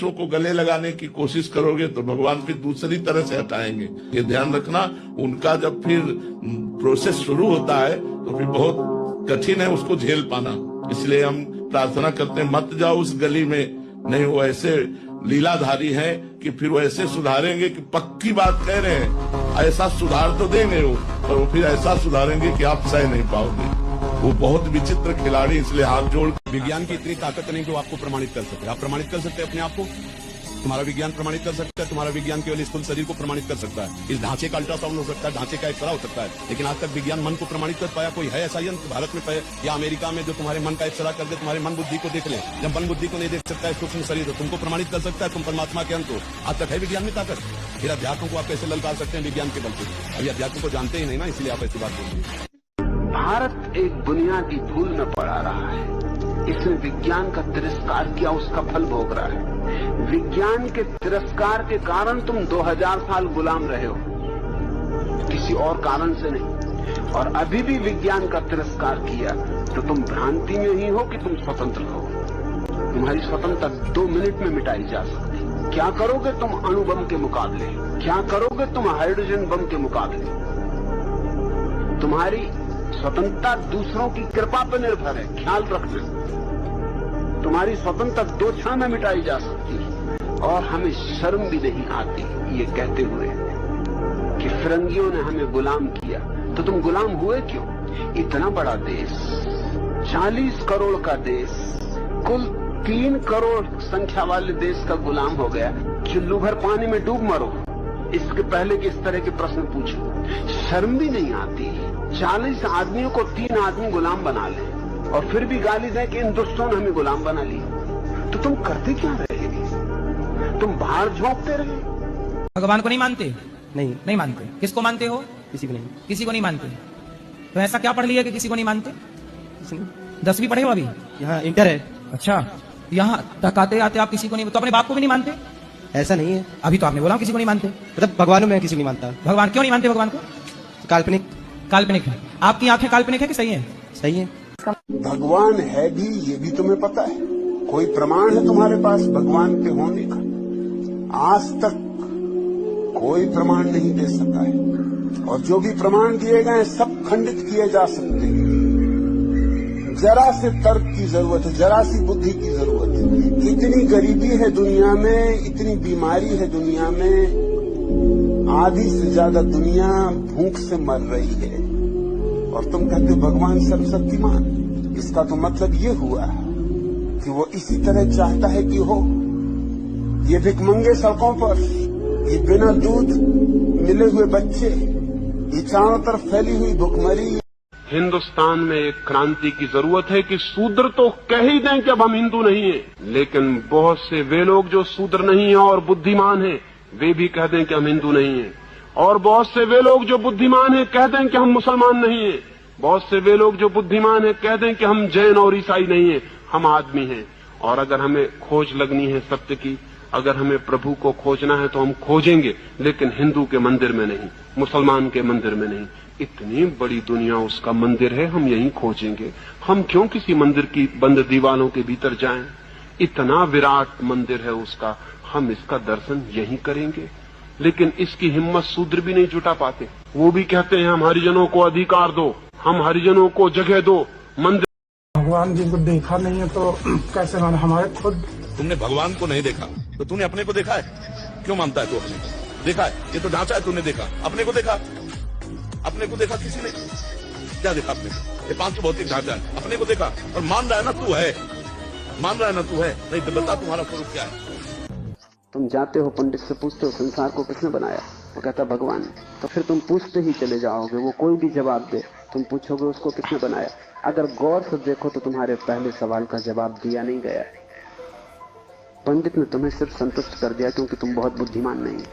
दूसरों को गले लगाने की कोशिश करोगे तो भगवान फिर दूसरी तरह से हटाएंगे। ये ध्यान रखना, उनका जब फिर प्रोसेस शुरू होता है तो फिर बहुत कठिन है उसको झेल पाना। इसलिए हम प्रार्थना करते हैं मत जाओ उस गली में। नहीं, वो ऐसे लीलाधारी है कि फिर वो ऐसे सुधारेंगे कि पक्की बात कह रहे हैं, ऐसा सुधार तो देंगे वो, पर वो फिर ऐसा सुधारेंगे कि आप सह नहीं पाओगे। वो बहुत विचित्र खिलाड़ी, इसलिए हाथ जोड़। विज्ञान की इतनी ताकत नहीं कि वो आपको प्रमाणित कर सके। आप प्रमाणित कर सकते हैं अपने आप को, तुम्हारा विज्ञान प्रमाणित कर सकता है, तुम्हारा विज्ञान केवल स्थूल शरीर को प्रमाणित कर सकता है। इस ढांचे का अल्ट्रासाउंड हो सकता है, ढांचे का एक्सरा हो सकता है, लेकिन आज तक विज्ञान मन को प्रमाणित कर पाया कोई है ऐसा यंत्र भारत में या अमेरिका में जो तुम्हारे मन का एक्सरा कर दे, तुम्हारे मन बुद्धि को देख ले। जब मन बुद्धि को नहीं देख सकता है सूक्ष्म शरीर, तो तुमको प्रमाणित कर सकता है तुम परमात्मा के अंत हो। आज तक है विज्ञान में ताकत। फिर अध्यात्म को आप कैसे ललकार सकते हैं विज्ञान के बल पे? अभी अध्यात्म को जानते ही नहीं ना, इसलिए आप ऐसी बात बोल रहे हैं। भारत एक बुनियादी भूल में पड़ा रहा है। इसने विज्ञान का तिरस्कार किया, उसका फल भोग रहा है। विज्ञान के तिरस्कार के कारण तुम 2000 साल गुलाम रहे हो, किसी और कारण से नहीं। और अभी भी विज्ञान का तिरस्कार किया तो तुम भ्रांति में ही हो कि तुम स्वतंत्र हो। तुम्हारी स्वतंत्रता 2 मिनट में मिटाई जा सकती। क्या करोगे तुम अणु बम के मुकाबले? क्या करोगे तुम हाइड्रोजन बम के मुकाबले? तुम्हारी स्वतंत्रता दूसरों की कृपा पर निर्भर है, ख्याल रखना। तुम्हारी स्वतंत्रता 2 क्षण में मिटाई जा सकती है। और हमें शर्म भी नहीं आती ये कहते हुए कि फिरंगियों ने हमें गुलाम किया। तो तुम गुलाम हुए क्यों? इतना बड़ा देश, 40 करोड़ का देश, कुल 3 करोड़ संख्या वाले देश का गुलाम हो गया। चुल्लू भर पानी में डूब मरो, इसके पहले कि इस तरह के प्रश्न पूछो। शर्म भी नहीं आती। 40 आदमियों को 3 आदमी गुलाम बना ले और फिर भी गाली दे कि इन दुष्टों ने हमें गुलाम बना लिया। तो तुम करते क्या रहे? तुम बाहर झोंकते रहे। भगवान को नहीं मानते? नहीं मानते। किसको मानते हो? किसी को नहीं। किसी को नहीं मानते? तो ऐसा क्या पढ़ लिया कि किसी को नहीं मानते? 10वीं पढ़े हो अभी? यहाँ इंटर है। अच्छा, यहाँ तक आते आते आप किसी को नहीं, तो अपने बाप को भी नहीं मानते? ऐसा नहीं है। अभी तो आपने बोला किसी को नहीं मानते। मतलब भगवान में किसी को नहीं मानता। भगवान क्यों नहीं मानते? भगवान को काल्पनिक है। आपकी आंखें काल्पनिक है कि सही है? सही है। भगवान है भी, ये भी तुम्हें पता है। कोई प्रमाण है तुम्हारे पास भगवान के होने का? आज तक कोई प्रमाण नहीं दे सका है। और जो भी प्रमाण दिए गए सब खंडित किए जा सकते हैं। जरा से तर्क की जरूरत है, जरा सी बुद्धि की जरूरत है। इतनी गरीबी है दुनिया में, इतनी बीमारी है दुनिया में, आधी से ज्यादा दुनिया भूख से मर रही है। और तुम कहते हो भगवान सर्वशक्तिमान। इसका तो मतलब ये हुआ कि वो इसी तरह चाहता है कि हो। ये भिखमंगे सड़कों पर, ये बिना दूध मिले हुए बच्चे, ये चारों तरफ फैली हुई भुखमरी। हिंदुस्तान में एक क्रांति की जरूरत है कि शूद्र तो कह ही दें कि अब हम हिंदू नहीं हैं, लेकिन बहुत से वे लोग जो शूद्र नहीं हैं और बुद्धिमान हैं, वे भी कह दें कि हम हिंदू नहीं हैं। और बहुत से वे लोग जो बुद्धिमान हैं कह दें कि हम मुसलमान नहीं हैं। बहुत से वे लोग जो बुद्धिमान हैं कह दें कि हम जैन और ईसाई नहीं हैं, हम आदमी हैं। और अगर हमें खोज लगनी है सत्य की, अगर हमें प्रभु को खोजना है तो हम खोजेंगे, लेकिन हिंदू के मंदिर में नहीं, मुसलमान के मंदिर में नहीं। इतनी बड़ी दुनिया उसका मंदिर है, हम यहीं खोजेंगे। हम क्यों किसी मंदिर की बंद दीवारों के भीतर जाएं? इतना विराट मंदिर है उसका, हम इसका दर्शन यहीं करेंगे। लेकिन इसकी हिम्मत शूद्र भी नहीं जुटा पाते। वो भी कहते हैं हम हरिजनों को अधिकार दो, हम हरिजनों को जगह दो। मंदिर भगवान जी को देखा नहीं है तो कैसे माने? हमारे खुद तुमने भगवान को नहीं देखा तो तूने अपने को देखा है? क्यों मानता है तू अपने को? देखा है? ये तो ढांचा है, तूने देखा। अपने को देखा? अपने को देखा किसी ने? क्या देखा अपने को? ये 5 भौतिक ढांचा है, अपने को देखा और मान रहा है ना तू है, मान रहा है ना तू है। नहीं तो बता तुम्हारा स्वरूप क्या है? तुम जाते हो पंडित से पूछते हो संसार को किसने बनाया? वो कहता भगवान। तो फिर तुम पूछते ही चले जाओगे, वो कोई भी जवाब दे तुम पूछोगे उसको किसने बनाया। अगर गौर से देखो तो तुम्हारे पहले सवाल का जवाब दिया नहीं गया है। पंडित ने तुम्हें सिर्फ संतुष्ट कर दिया क्योंकि तुम बहुत बुद्धिमान नहीं।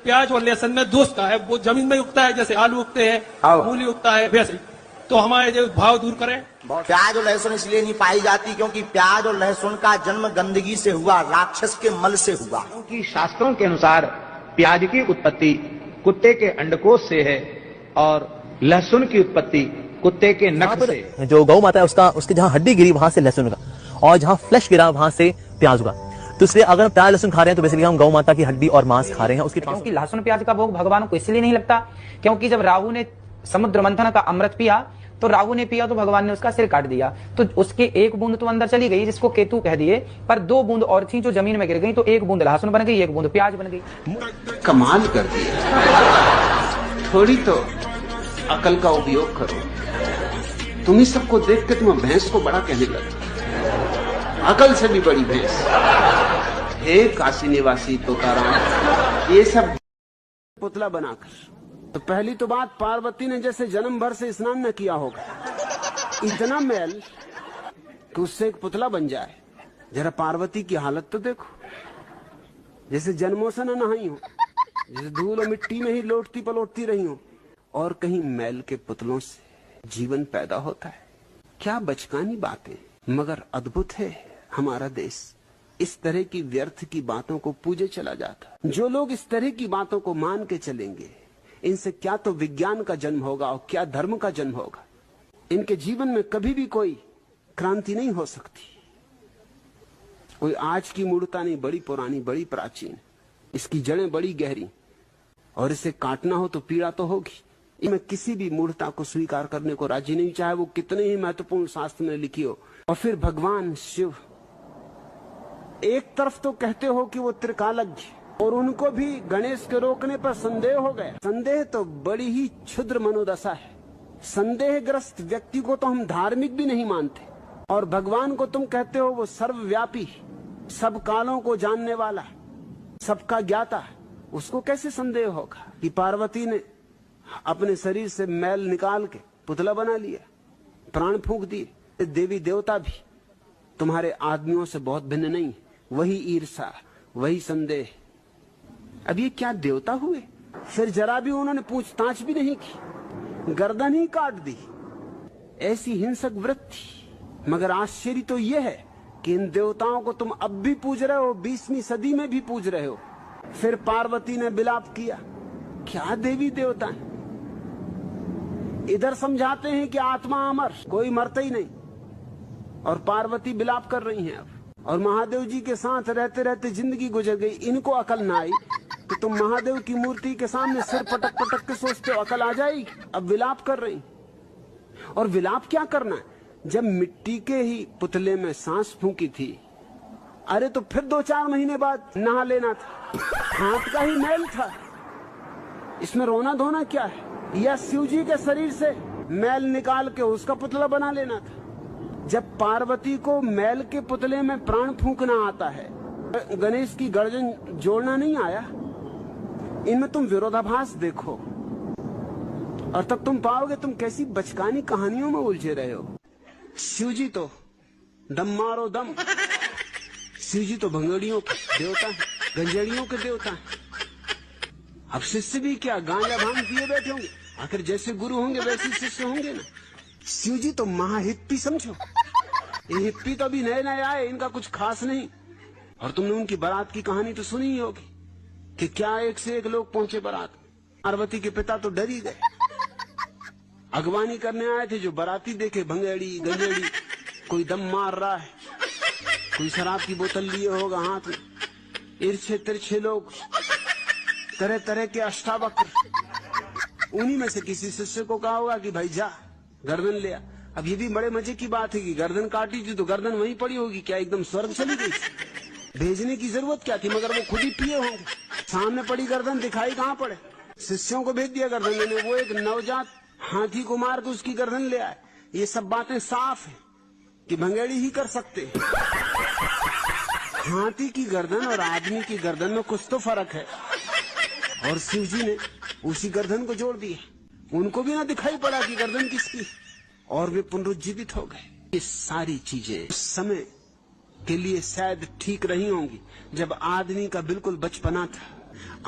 प्याज और लहसुन में दोष का है, वो जमीन में उगता है जैसे आलू उगते हैं, मूली उगता है, वैसे तो हमारे जो भाव दूर करें। प्याज और लहसुन इसलिए नहीं पाई जाती क्योंकि प्याज और लहसुन का जन्म गंदगी से हुआ, राक्षस के मल से हुआ। क्योंकि शास्त्रों के अनुसार प्याज की उत्पत्ति कुत्ते के अंडकोश से है और लहसुन की उत्पत्ति कुत्ते के नख से। जो गौ माता है उसके जहाँ हड्डी गिरी वहां से लहसुन उगा और जहाँ फ्लैश गिरा वहां से प्याज उगा। तो इसलिए अगर हम प्याज लहसुन खा रहे हैं तो बेसिकली हम गौ माता की हड्डी और मांस खा रहे हैं उसकी। क्योंकि लहसुन प्याज का भोग भगवान को इसलिए नहीं लगता क्योंकि जब राहु ने समुद्र मंथन का अमृत पिया तो राहु ने पिया तो भगवान ने उसका सिर काट दिया, तो उसके एक बूंद तो अंदर चली गई जिसको केतु कह दिए, पर 2 बूंद और थी जो जमीन में गिर गई, तो 1 बूंद लहसुन बन गई, 1 बूंद प्याज बन गई। कमाल कर दिया। थोड़ी तो अकल का उपयोग करो। तुम्ही सबको देख के तुम भैंस को बड़ा कहने लगे, अकल से भी बड़ी भैंस। हे काशी निवासी तुकाराम, ये सब पुतला बनाकर। तो पहली तो बात, पार्वती ने जैसे जन्म भर से स्नान न किया होगा, इतना मैल कि उससे एक पुतला बन जाए। जरा पार्वती की हालत तो देखो, जैसे जन्मों से न नहाई हो, जैसे धूल और मिट्टी में ही लोटती पलोटती रही हो, और कहीं मैल के पुतलों से जीवन पैदा होता है। क्या बचकानी बातें, मगर अद्भुत है हमारा देश। इस तरह की व्यर्थ की बातों को पूजे चला जाता। जो लोग इस तरह की बातों को मान के चलेंगे, इनसे क्या तो विज्ञान का जन्म होगा और क्या धर्म का जन्म होगा। इनके जीवन में कभी भी कोई क्रांति नहीं हो सकती। कोई आज की मूर्ता नहीं, बड़ी पुरानी, बड़ी प्राचीन, इसकी जड़ें बड़ी गहरी, और इसे काटना हो तो पीड़ा तो होगी। मैं किसी भी मूर्ता को स्वीकार करने को राजी नहीं, चाहे वो कितने ही महत्वपूर्ण शास्त्र में लिखी हो। और फिर भगवान शिव, एक तरफ तो कहते हो कि वो त्रिकालज्ञ, और उनको भी गणेश के रोकने पर संदेह हो गया। संदेह तो बड़ी ही क्षुद्र मनोदशा है। संदेहग्रस्त व्यक्ति को तो हम धार्मिक भी नहीं मानते, और भगवान को तुम कहते हो वो सर्वव्यापी, सब कालों को जानने वाला, सबका ज्ञाता। उसको कैसे संदेह होगा कि पार्वती ने अपने शरीर से मैल निकाल के पुतला बना लिया, प्राण फूंक दिए। देवी देवता भी तुम्हारे आदमियों से बहुत भिन्न नहीं, वही ईर्षा, वही संदेह। अब ये क्या देवता हुए? फिर जरा भी उन्होंने पूछताछ भी नहीं की, गर्दन ही काट दी। ऐसी हिंसक वृत्ति। मगर आश्चर्य तो यह है कि इन देवताओं को तुम अब भी पूज रहे हो, 20वीं सदी में भी पूज रहे हो। फिर पार्वती ने विलाप किया। क्या देवी देवता है? इधर समझाते हैं कि आत्मा अमर, कोई मरता ही नहीं, और पार्वती विलाप कर रही हैं अब। और महादेव जी के साथ रहते रहते जिंदगी गुजर गई। इनको अकल ना आई तो तुम महादेव की मूर्ति के सामने सिर पटक पटक के सोचते हो अकल आ जाएगी। अब विलाप कर रही, और विलाप क्या करना है जब मिट्टी के ही पुतले में सांस फूंकी थी। अरे तो फिर 2-4 महीने बाद नहा लेना था, हाथ का ही मैल था, इसमें रोना धोना क्या है? या शिव जी के शरीर से मैल निकाल के उसका पुतला बना लेना था। जब पार्वती को मैल के पुतले में प्राण फूंकना आता है, गणेश की गर्दन जोड़ना नहीं आया। इनमें तुम विरोधाभास देखो, और तब तुम पाओगे तुम कैसी बचकानी कहानियों में उलझे रहे हो। शिव जी तो दम मारो दम, शिव जी तो भंगड़ियों के देवता है, गंजेड़ियों के देवता है। अब शिष्य भी क्या गांजा भांग पिए बैठे होंगे? आखिर जैसे गुरु होंगे वैसे शिष्य होंगे ना। शिव जी तो महाहिप्पी समझो। ये हिप्पी तो अभी नए नए आए, इनका कुछ खास नहीं। और तुमने उनकी बारात की कहानी तो सुनी ही होगी कि क्या एक से एक लोग पहुंचे बारात। पार्वती के पिता तो डर ही गए। अगवानी करने आए थे, जो बाराती देखे भंगेड़ी गंजेड़ी, कोई दम मार रहा है, कोई शराब की बोतल लिए होगा हाथ में, इर्छे तिरछे लोग, तरह तरह के अष्टावक्र। उन्हीं में से किसी शिष्य को कहा होगा कि भाई जा गर्दन ले आ। अब ये भी बड़े मजे की बात है कि गर्दन काटी थी तो गर्दन वहीं पड़ी होगी, क्या एकदम स्वर्ग चली गई? भेजने की जरूरत क्या थी? मगर वो खुद ही पिए होंगे। सामने पड़ी गर्दन दिखाई कहाँ पड़े? शिष्यों को भेज दिया गर्दन लेने, वो एक नवजात हाथी को मार के उसकी गर्दन ले आए। ये सब बातें साफ है कि भंगेड़ी ही कर सकते। हाथी की गर्दन और आदमी की गर्दन में कुछ तो फर्क है, और शिव जी ने उसी गर्दन को जोड़ दिया। उनको भी ना दिखाई पड़ा कि गर्दन किसकी, और वे पुनरुज्जीवित हो गए। ये सारी चीजें उस समय के लिए शायद ठीक रही होंगी जब आदमी का बिल्कुल बचपना था।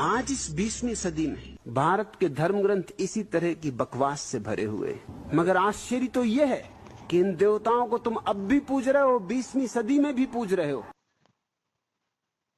आज इस 20वीं सदी में भारत के धर्म ग्रंथ इसी तरह की बकवास से भरे हुए हैं। मगर आश्चर्य तो यह है कि इन देवताओं को तुम अब भी पूज रहे हो, 20वीं सदी में भी पूज रहे हो।